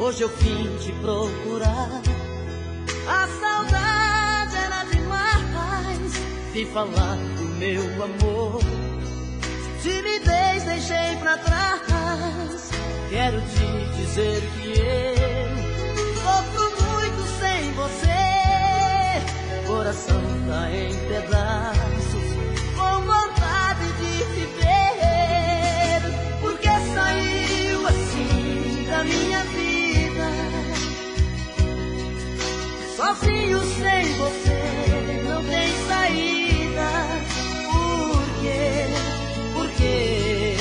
Hoje eu vim te procurar. A saudade era demais. Vim falar do meu amor. Timidez deixei pra trás. Quero te dizer que eu sofro muito sem você. Coração tá em pedaços, com vontade de viver. Porque saiu assim da minha vida, sozinho sem você, não tem saída. Por quê? Por quê?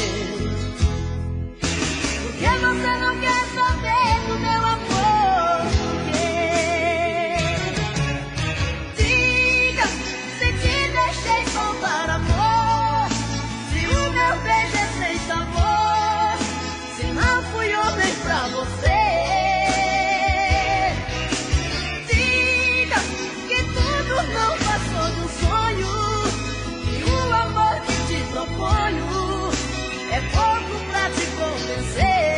Porque você não quer saber do meu amor? Por quê? Diga se te deixei faltar amor, se o meu beijo é sem sabor, se não fui homem pra você. Não passou de um sonho, e o amor que te proponho é pouco pra te convencer.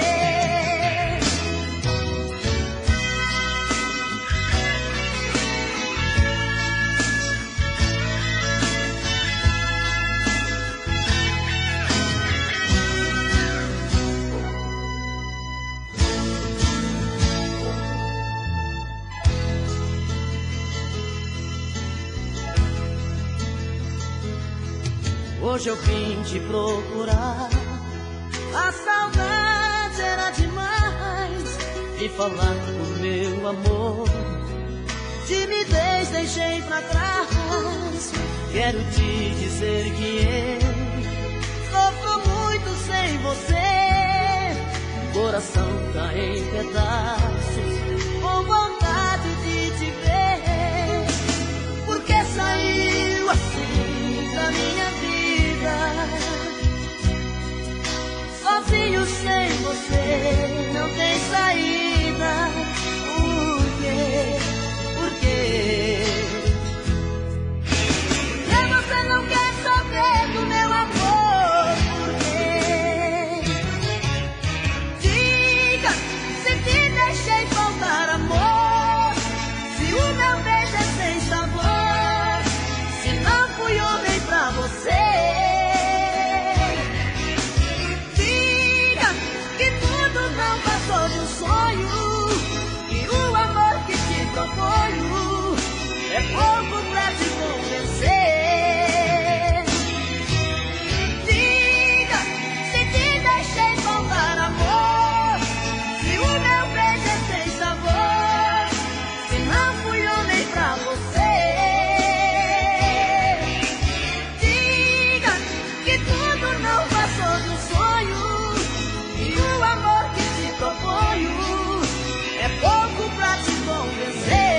Hoje eu vim te procurar. A saudade era demais. Vim falar do meu amor. Timidez deixei pra trás. Quero te dizer que eu sofro muito sem você. Coração tá em pedaços, com vontade de te ver. Porque saiu assim da minha vida, sozinho sem você, não tem saída. Por quê? Por quê? Porque você não quer saber do meu amor? Por quê? Diga se te deixei faltar amor, se o meu beijo é sem sabor, se não fui homem pra você. De um sonho, e o amor que te proponho é pouco pra te convencer. Diga se te deixei faltar amor, se o meu beijo é sem sabor, se não fui homem pra você. Diga que tudo não passou de um sonho, e o amor que te proponho é pouco pra te convencer.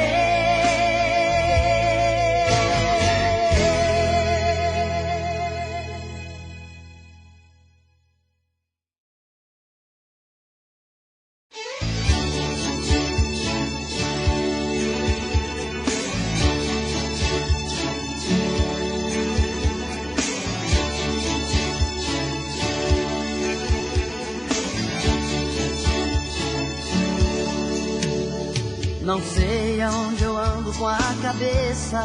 Não sei aonde eu ando com a cabeça.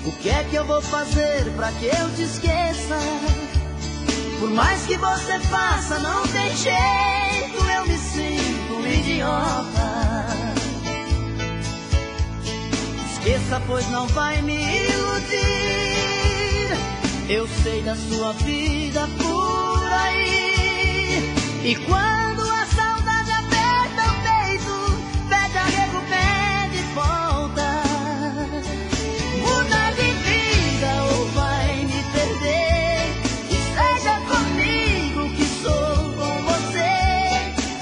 O que é que eu vou fazer pra que eu te esqueça? Por mais que você faça, não tem jeito, eu me sinto um idiota. Esqueça, pois não vai me iludir. Eu sei da sua vida por aí. E quando a saudade aperta o peito, pede arrego, pede volta. Muda de vida ou vai me perder. E seja comigo que sou com você.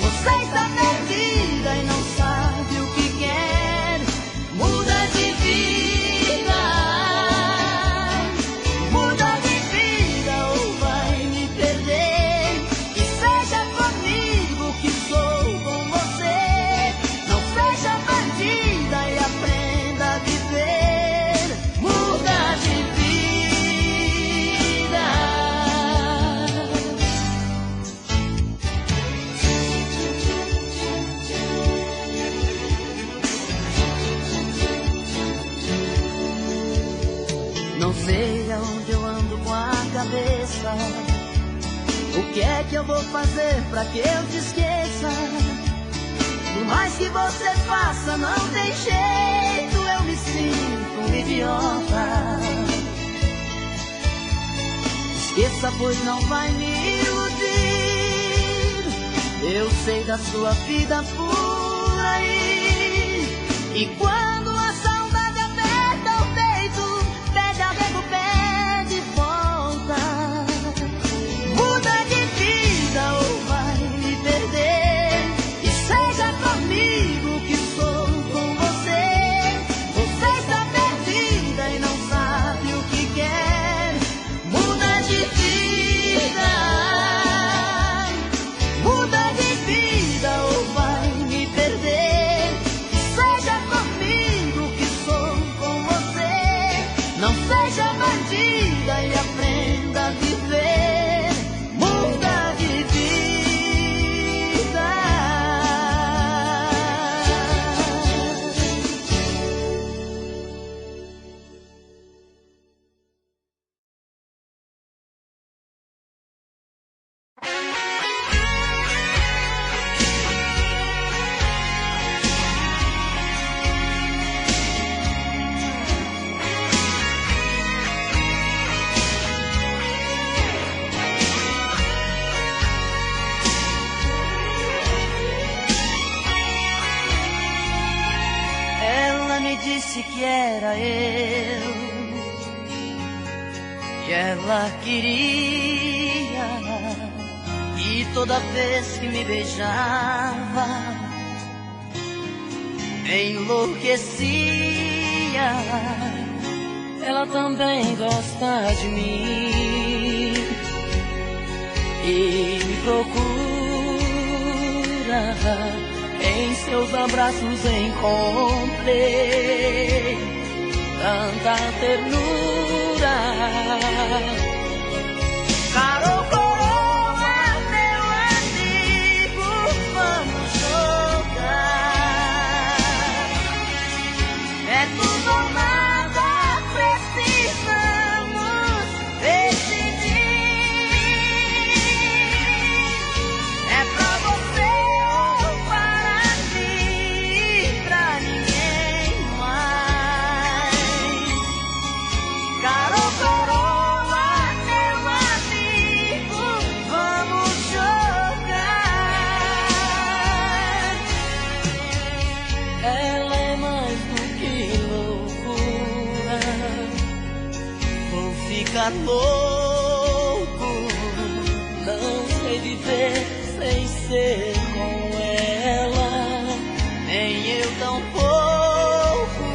Você está perdida e não sabe o que quer. Muda de vida. Muda de vida ou vai me perder. E seja comigo Não sei aonde eu ando com a cabeça. O que é que eu vou fazer pra que eu te esqueça? Por mais que você faça, não tem jeito. Eu me sinto um idiota. Esqueça, pois não vai me iludir. Eu sei da sua vida por aí. E quando a saudade aperta o peito, pede arrego, pede volta. Muda de vida ou vai me perder. E seja comigo que sou com você. Você está perdida e não sabe o que quer. Muda de vida. Muda de vida ou vai me perder. E seja comigo que sou com você. Não seja bandida e aprenda a viver. Muda de vida. Ela me disse que era eu, que ela queria, e toda vez que me beijava, enlouquecia. Ela também gosta de mim e me procura. Em seus abraços encontrei tanta ternura. Caro coroa, meu amigo, vamos jogar. É tudo ou nada, precisamos decidir. É pra você ou para mim, pra ninguém mais. Caro coroa, meu amigo, vamos jogar. Ela é mais do que loucura. Vou ficar louco. Não sei viver sem ser com ela. Nem eu tampouco.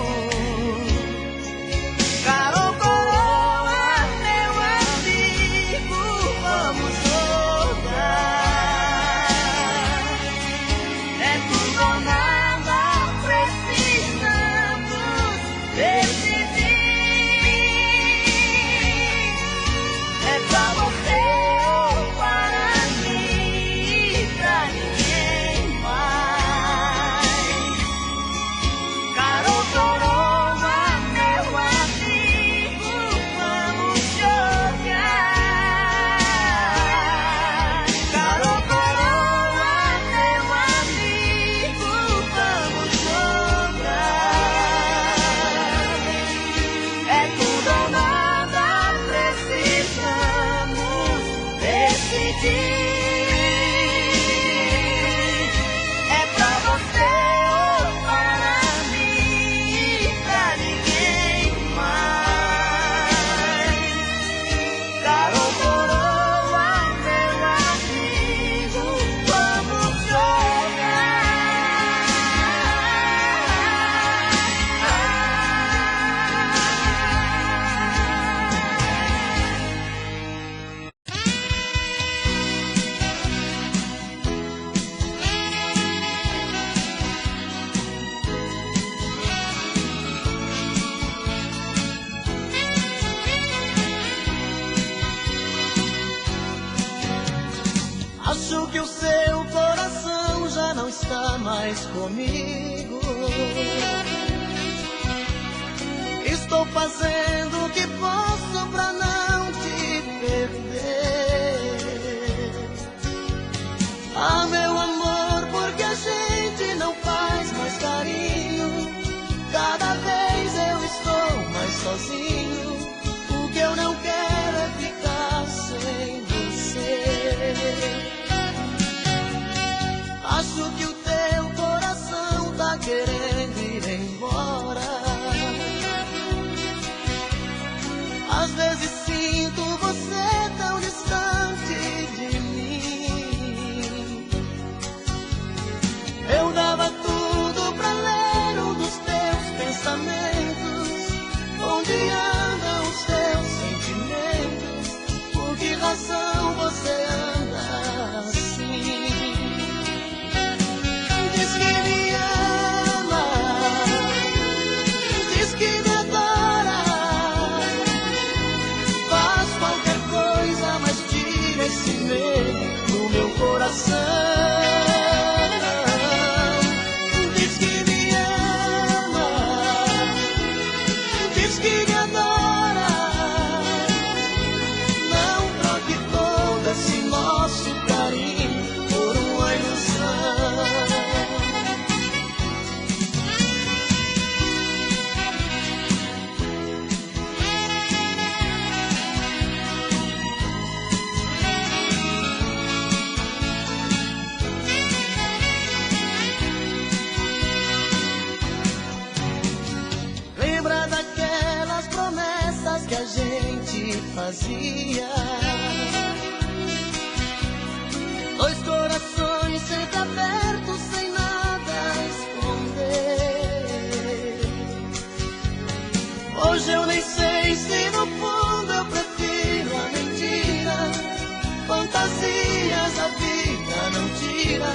Caro coroa, meu amigo, vamos jogar. É tudo ou nada, precisamos decidir. É pra você ou para mim, pra ninguém mais. Caro coroa, meu amigo, vamos jogar. Caro coroa, meu amigo, vamos jogar. É tudo ou nada, precisamos decidir. É pra você ou para mim, pra ninguém mais. Caro coroa, meu amigo, vamos Acho que o seu coração já não está mais comigo. Estou fazendo o que posso Às vezes sinto você tão distante de mim. Eu dava tudo pra ler um dos teus pensamentos. Onde andam os teus sentimentos? Por que razão você anda assim? Diz que me ama, diz que me adora, faz qualquer coisa, mas tira esse medo do meu coração. Diz que me ama, diz que me adora, não troque todo esse nosso carinho por uma ilusão. Lembra daquelas promessas que a gente fazia? Dois corações sempre abertos, sem nada a esconder. Hoje eu nem sei se no fundo eu prefiro a mentira. Fantasias a vida não tira,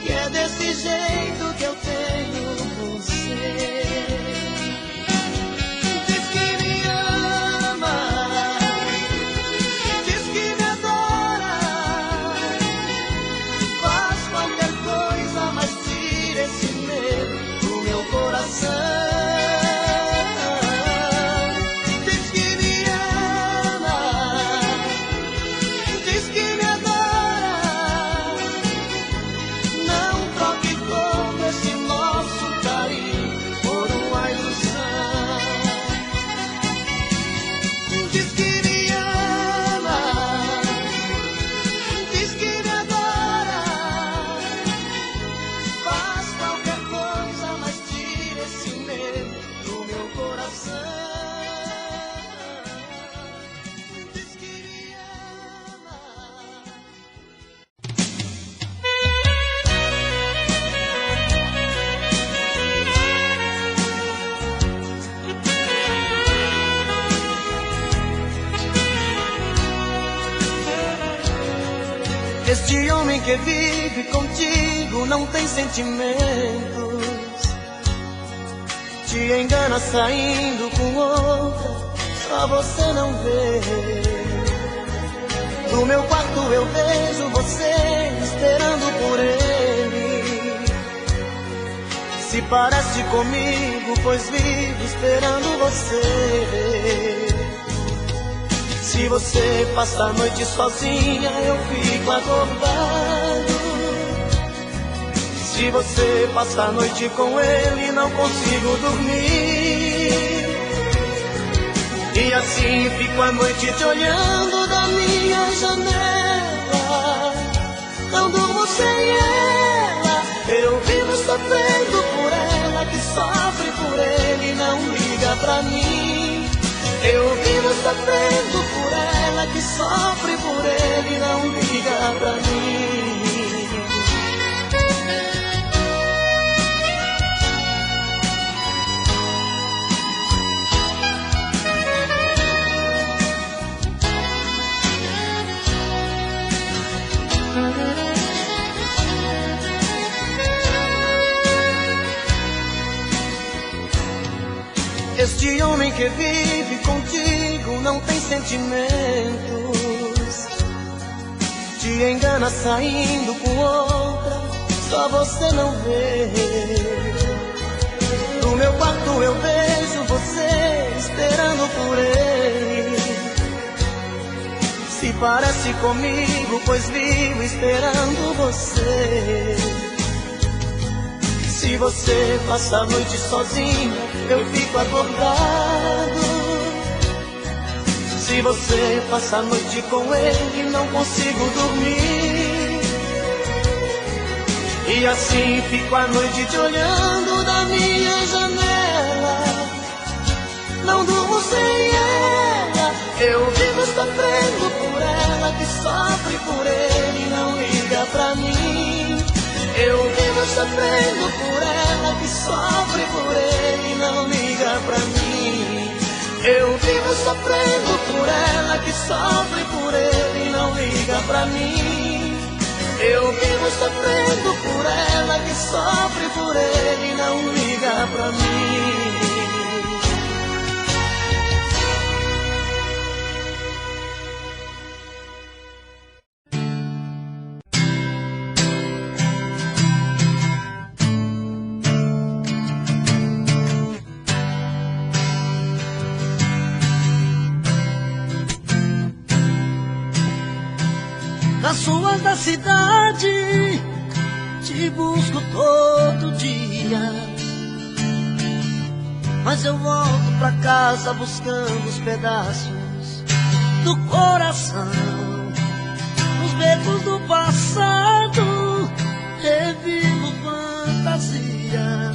que é desse jeito que eu tenho você. Diz que me ama, diz que me adora, faz qualquer coisa, mas tira esse medo do meu coração. Diz que me ama, diz que me adora, não troque todo esse nosso carinho por uma ilusão. Diz que me ama, diz que me adora, faz qualquer coisa, mas tira esse medo do meu coração. Diz que me ama. Este homem que vive contigo não tem sentimentos, te engana saindo com outra, só você não vê. No meu quarto eu vejo você esperando por ele. Se parece comigo, pois vivo esperando você. Se você passa a noite sozinha, eu fico acordado. Se você passa a noite com ele, não consigo dormir. E assim fico a noite te olhando da minha janela. Não durmo sem ela, eu vivo sofrendo por ela, que sofre por ele e não liga pra mim. Eu vivo sofrendo por ela, que sofre por ele e não liga pra mim. Este homem que vive contigo não tem sentimentos, te engana saindo com outra, só você não vê. No meu quarto eu vejo você esperando por ele. Se parece comigo, pois vivo esperando você. Se você passa a noite sozinha, eu fico acordado. Se você passa a noite com ele, não consigo dormir. E assim fico a noite te olhando da minha janela. Não durmo sem ela, sofre por ele e não liga pra mim. Eu vivo sofrendo por ela que sofre por ele e não liga pra mim. Eu vivo sofrendo por ela que sofre por ele e não liga pra mim. Nas ruas da cidade te busco todo dia, mas eu volto pra casa buscando os pedaços do coração. Nos becos do passado revivo fantasia,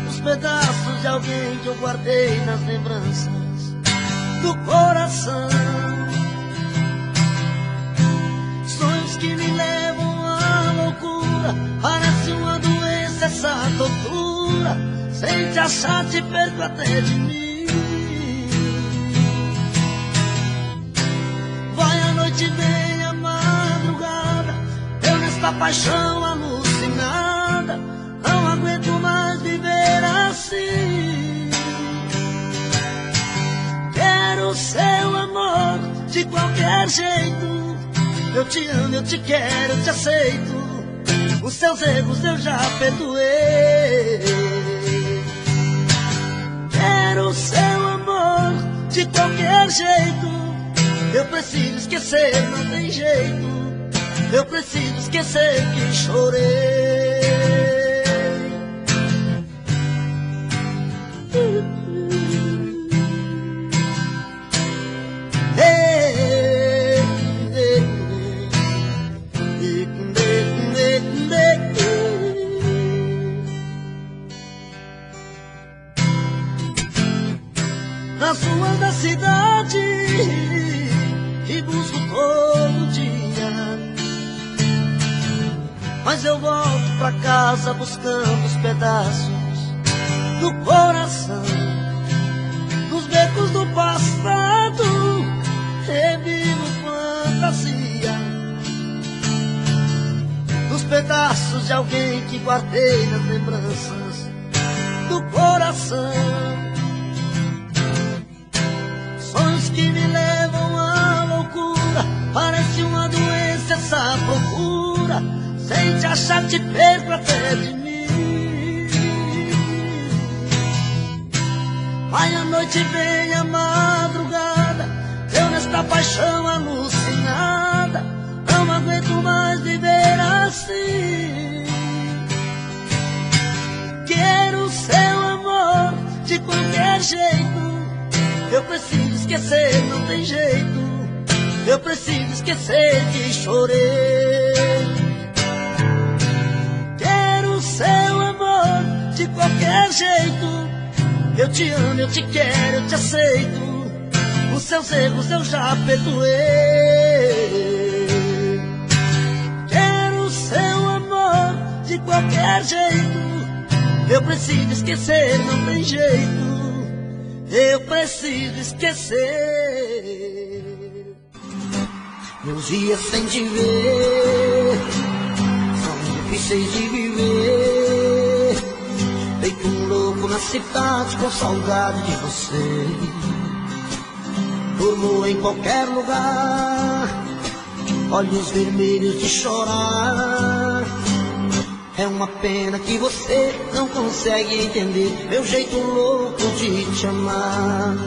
os pedaços de alguém que eu guardei nas lembranças do coração. Que me levam à loucura, parece uma doença essa tortura. Sem te achar te perco até de mim. Vai a noite, vem a madrugada, eu nesta paixão alucinada não aguento mais viver assim. Quero seu amor de qualquer jeito. Eu te amo, eu te quero, eu te aceito. Os seus erros eu já perdoei. Quero seu amor de qualquer jeito. Eu preciso esquecer, não tem jeito. Eu preciso esquecer que chorei. Nas ruas da cidade e busco todo dia, mas eu volto pra casa buscando os pedaços do coração. Nos becos do passado revivo fantasia, dos pedaços de alguém que guardei nas lembranças do coração. Sonhos que me levam à loucura, parece uma doença essa procura. Sem te achar te perco até de mim. Vai a noite, vem a madrugada, eu nesta paixão alucinada não aguento mais viver assim. Quero seu amor de qualquer jeito. Eu preciso esquecer, não tem jeito. Eu preciso esquecer que chorei. Quero seu amor de qualquer jeito. Eu te amo, eu te quero, eu te aceito. Os seus erros eu já perdoei. Quero seu amor de qualquer jeito. Eu preciso esquecer, não tem jeito. Eu preciso esquecer. Meus dias sem te ver são difíceis de viver. Feito um louco na cidade com saudade de você. Durmo em qualquer lugar, olhos vermelhos de chorar. É uma pena que você não consegue entender meu jeito louco de te amar.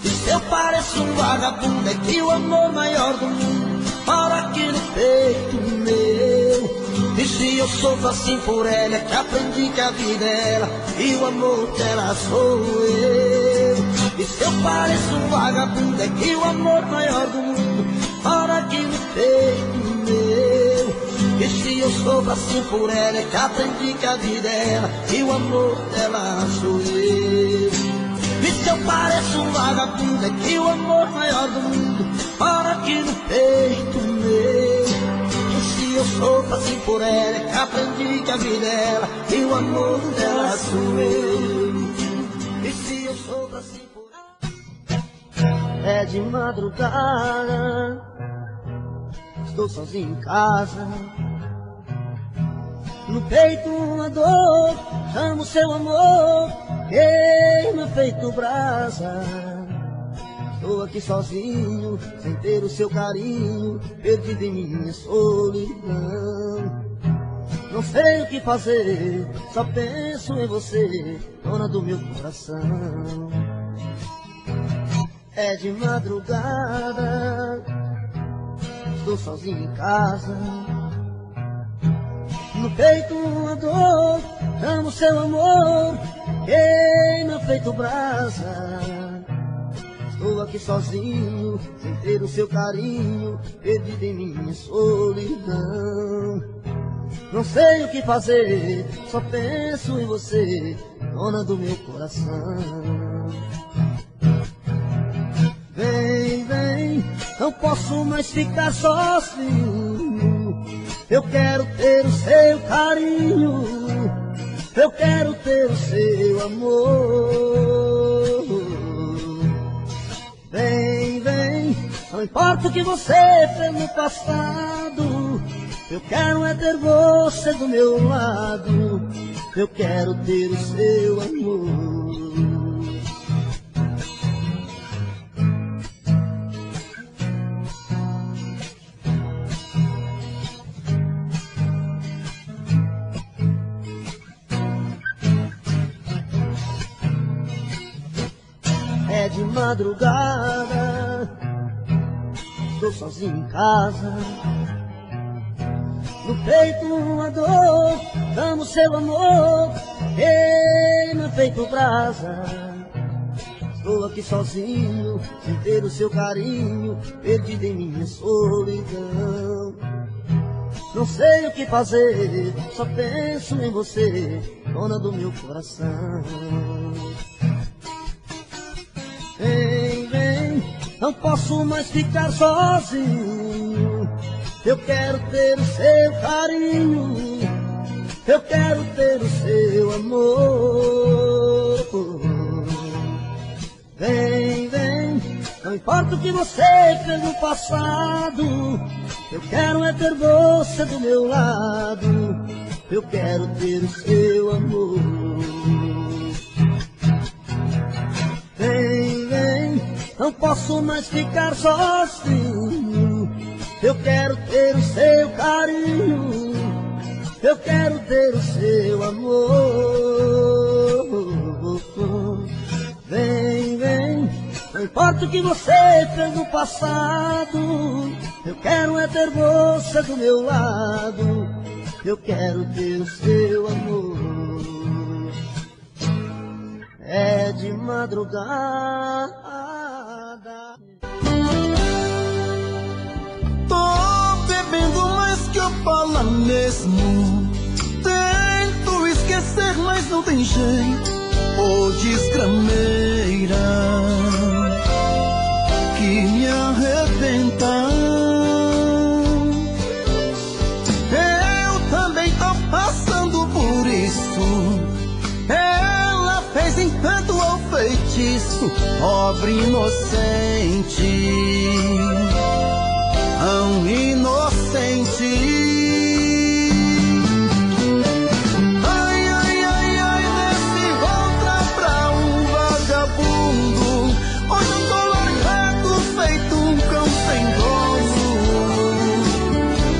E se eu pareço um vagabundo, é que o amor maior do mundo mora aqui no peito meu. E se eu sofro assim por ela, é que aprendi que a vida é ela e o amor dela sou eu. E se eu pareço um vagabundo, é que o amor maior do mundo mora aqui no peito meu. E se eu sofro assim por ela, é que aprendi que a vida é ela e o amor dela sou eu. E se eu pareço um vagabundo, é que o amor maior do mundo mora aqui no peito meu. E se eu sofro assim por ela, é que aprendi que a vida é ela e o amor dela sou eu. E se eu sofro assim por ela, é de madrugada, estou sozinho em casa, no peito uma dor, amo seu amor, queima feito brasa. Estou aqui sozinho, sem ter o seu carinho, perdido em minha solidão. Não sei o que fazer, só penso em você, dona do meu coração. É de madrugada, estou sozinho em casa, no peito uma dor, amo seu amor, queima feito brasa. Estou aqui sozinho, sem ter o seu carinho, perdido em minha solidão. Não sei o que fazer, só penso em você, dona do meu coração. Vem, vem, não posso mais ficar sozinho. Eu quero ter o seu carinho, eu quero ter o seu amor. Vem, vem, não importa o que você fez no passado, eu quero é ter você do meu lado, eu quero ter o seu amor. É de madrugada, estou sozinho em casa, no peito uma dor, amo seu amor, queima feito brasa. Estou aqui sozinho, sem ter o seu carinho, perdido em minha solidão. Não sei o que fazer, só penso em você, dona do meu coração. Vem, vem, não posso mais ficar sozinho, eu quero ter o seu carinho, eu quero ter o seu amor. Vem, vem, não importa o que você fez no passado, eu quero é ter você do meu lado, eu quero ter o seu amor. Vem, vem, não posso mais ficar sozinho, eu quero ter o seu carinho, eu quero ter o seu amor. Vem, vem, não importa o que você fez no passado, eu quero é ter você do meu lado, eu quero ter o seu amor. É de madrugada. Tô bebendo mais que eu falo mesmo. Tento esquecer, mas não tem jeito. Ô desgrameira que me arrebenta. Eu também tô passando por isso. Ela fez encanto ao feitiço, pobre inocente, tão inocente. Ai, ai, ai, ai, nesse outra pra um vagabundo. Hoje eu tô largado, feito um cão sem dono.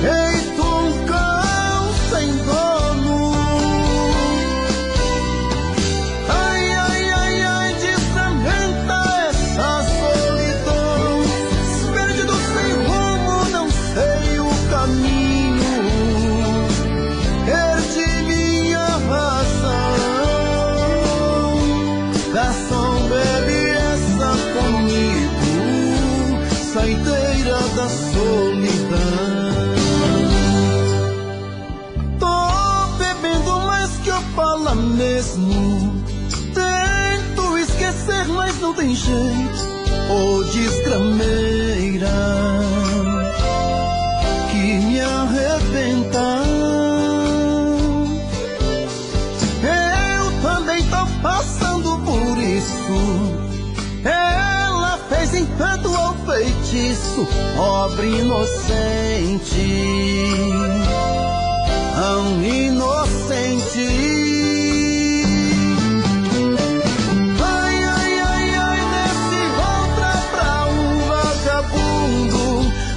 Feito um cão sem dono. Ai, ai, ai, ai, desamenta essa solidão. Perdido sem rumo, não sei o caminho. Perdi minha razão. Garçom, bebe essa comigo, saideira da solidão. Tô bebendo mais que eu falo mesmo. Tento esquecer, mas não tem jeito. Ô desgrameira que me arrebenta. Ela fez encanto ao feitiço, pobre inocente, tão inocente.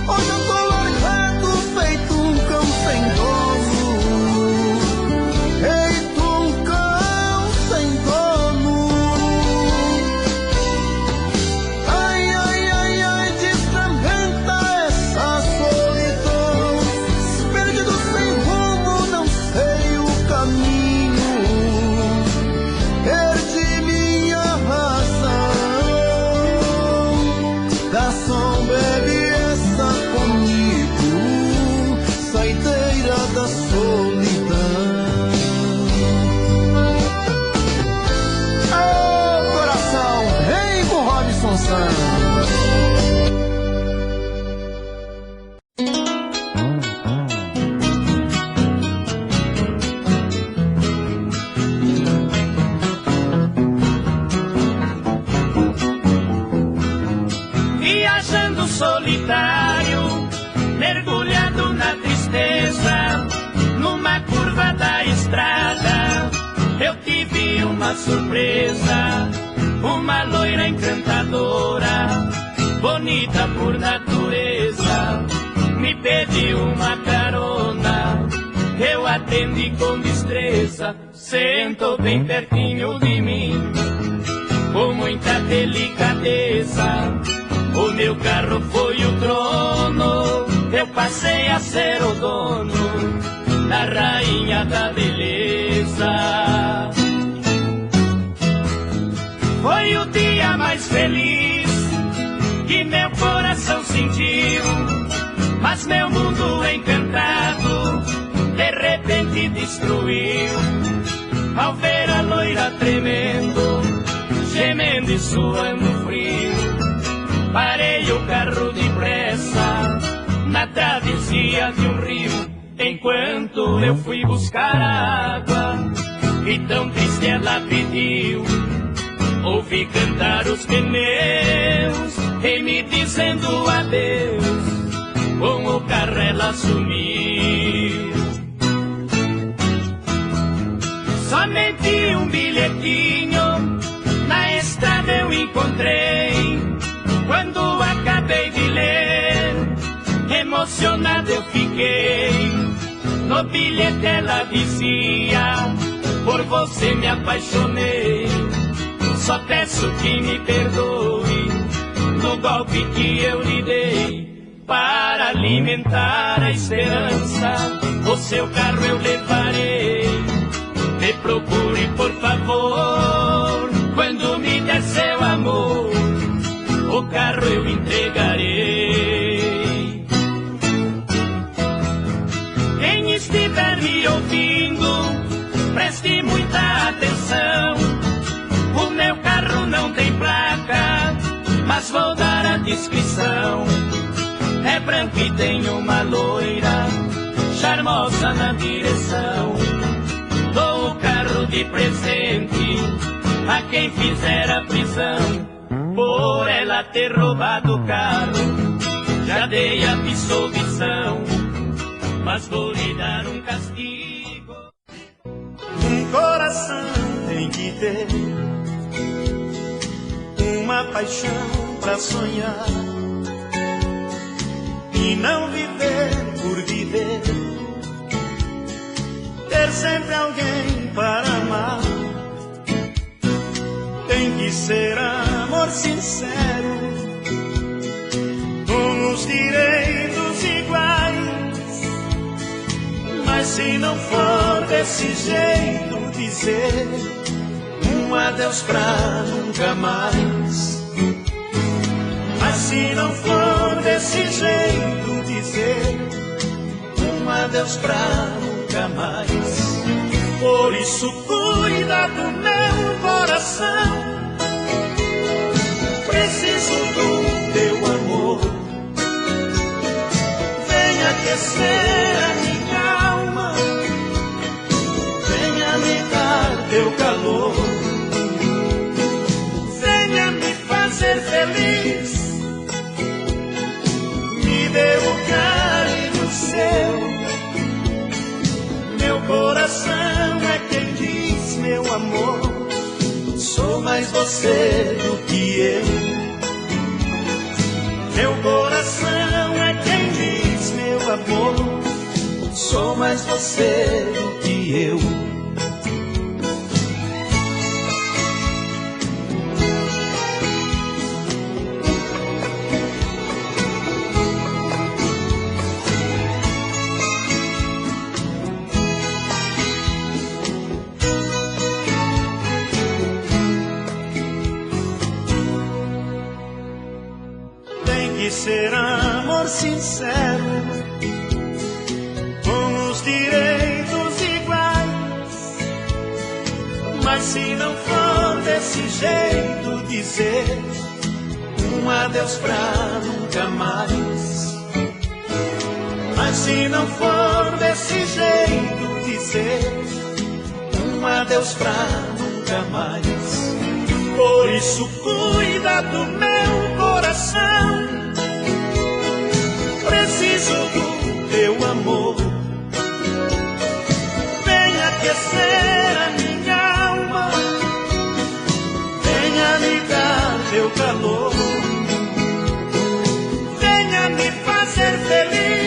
Hoje eu tô largado, feito um cão sem dono, feito um cão sem dono. Ai, ai, ai, ai, desfragmenta essa solidão, perdido sem rumo, não sei o caminho, perdi minha razão. Garçom, bebe comigo, saideira da solidão. Oh, coração, vem com Robson Santos. Viajando solitário, mergulhado na tristeza, numa curva da estrada, eu tive uma surpresa. Uma loira encantadora, bonita por natureza, me pediu uma carona. Eu atendi com destreza, sentou bem pertinho de mim, com muita delicadeza. O meu carro foi o trono, eu passei a ser o dono da rainha da beleza. Foi o dia mais feliz que meu coração sentiu, mas meu mundo encantado de repente destruiu. Ao ver a loira tremendo, gemendo e suando frio, parei o carro depressa na travessia de um rio, enquanto eu fui buscar água, e tão triste ela pediu. Ouvi cantar os pneus e me dizendo adeus, com o carro ela sumiu. Somente um bilhetinho na estrada eu encontrei. Quando acabei de ler, emocionado eu fiquei. No bilhete ela dizia: por você me apaixonei. Só peço que me perdoe no golpe que eu lhe dei. Para alimentar a esperança, o seu carro eu levarei. Me procure, por favor, quando me der seu amor, o carro eu entregarei. Quem estiver me ouvindo, preste muita atenção. O meu carro não tem placa, mas vou dar a descrição. É branco e tem uma loira charmosa na direção. Dou o carro de presente a quem fizer a prisão, por ela ter roubado o carro. Já dei a absolvição, mas vou lhe dar um castigo. Um coração tem que ter uma paixão pra sonhar e não viver por viver. Ter sempre alguém para amar. Tem que ser amor sincero, com os direitos iguais. Mas se não for desse jeito, dizer um adeus pra nunca mais. Mas se não for desse jeito, dizer um adeus pra nunca mais. Por isso cuida do meu coração, preciso do teu amor. Venha aquecer a minha alma, venha me dar teu calor. você do que eu. Meu coração é quem diz, meu amor, sou mais você do que eu. tem que ser amor sincero, com os direitos iguais. Mas se não for desse jeito, dizer um adeus pra nunca mais. Mas se não for desse jeito, dizer um adeus pra nunca mais. Por isso cuida do meu coração, preciso do teu amor. Venha aquecer a minha alma, venha me dar teu calor, venha me fazer feliz.